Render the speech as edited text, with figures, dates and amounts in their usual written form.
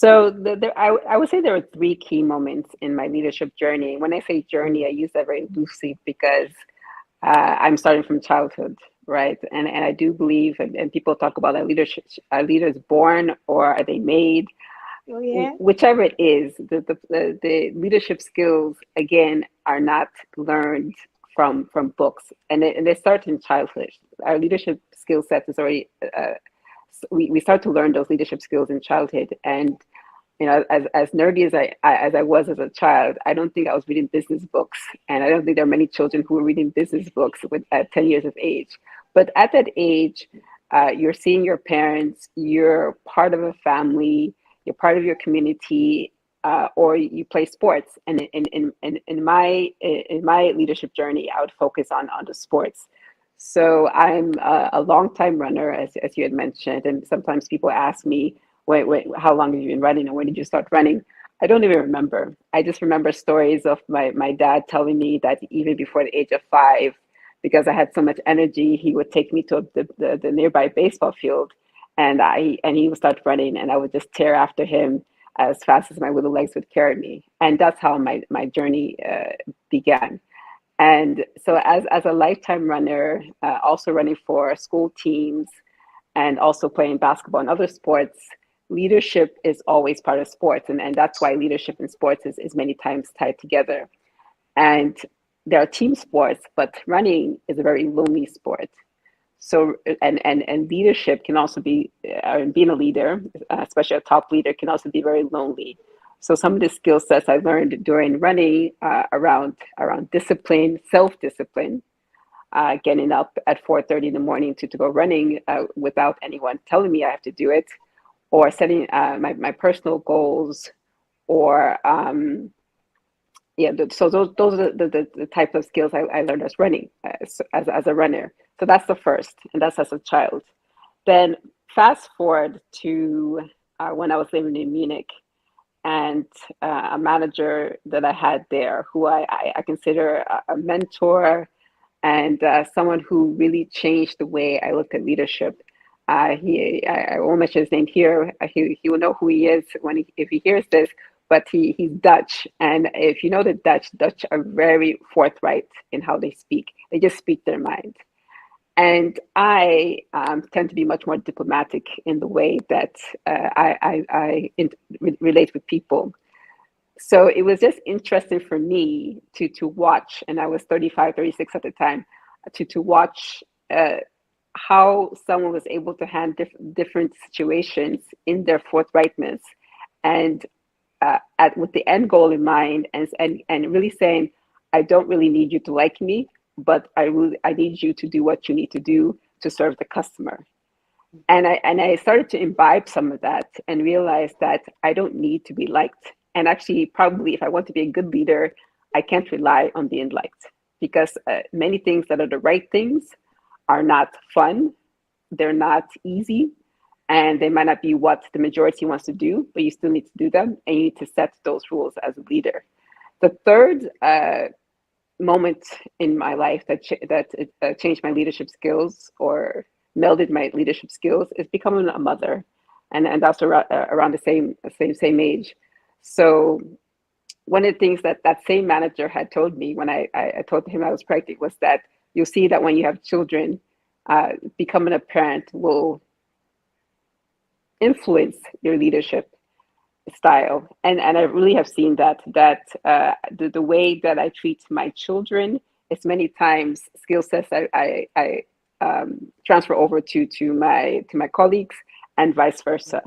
So I would say there were three key moments in my leadership journey. When I say journey, I use that very loosely because I'm starting from childhood, right? And I do believe, and people talk about that leadership, are leaders born or are they made? Oh yeah. Whichever it is, the leadership skills again are not learned from books, and they start in childhood. Our leadership skill set is already we start to learn those leadership skills in childhood. And as nerdy as I was as a child, I don't think I was reading business books, and I don't think there are many children who are reading business books at 10 years of age. But at that age, you're seeing your parents, you're part of a family, you're part of your community, or you play sports. And in my leadership journey, I would focus on the sports. So I'm a long time runner, as you had mentioned, and sometimes people ask me, wait, how long have you been running, and when did you start running? I don't even remember. I just remember stories of my dad telling me that even before the age of 5, because I had so much energy, he would take me to the nearby baseball field, and he would start running, and I would just tear after him as fast as my little legs would carry me. And that's how my journey began. And so as a lifetime runner, also running for school teams and also playing basketball and other sports, leadership is always part of sports. And that's why leadership in sports is many times tied together. And there are team sports, but running is a very lonely sport. So, and leadership can also be, being a leader, especially a top leader, can also be very lonely. So some of the skill sets I learned during running around discipline, self-discipline, getting up at 4:30 in the morning to go running without anyone telling me I have to do it, or setting my personal goals, or so those are the type of skills I learned as running, as a runner. So that's the first, and that's as a child. Then fast forward to when I was living in Munich, and a manager that I had there, who I consider a mentor, and someone who really changed the way I looked at leadership. I won't mention his name here. He will know who he is if he hears this. But he's Dutch, and if you know the Dutch are very forthright in how they speak. They just speak their mind. And I tend to be much more diplomatic in the way that relate with people. So it was just interesting for me to watch, and I was 35, 36 at the time, to watch how someone was able to handle different situations in their forthrightness, and with the end goal in mind, and really saying, I don't really need you to like me, but I need you to do what you need to do to serve the customer. And I started to imbibe some of that and realize that I don't need to be liked. And actually, probably if I want to be a good leader, I can't rely on being liked, because many things that are the right things are not fun, they're not easy, and they might not be what the majority wants to do, but you still need to do them, and you need to set those rules as a leader. The third moment in my life that changed my leadership skills, or melded my leadership skills, is becoming a mother, and that's around the same age. So one of the things that same manager had told me when I told him I was pregnant was that you'll see that when you have children, becoming a parent will influence your leadership style. And I really have seen that the way that I treat my children is many times skill sets I transfer over to my colleagues, and vice versa.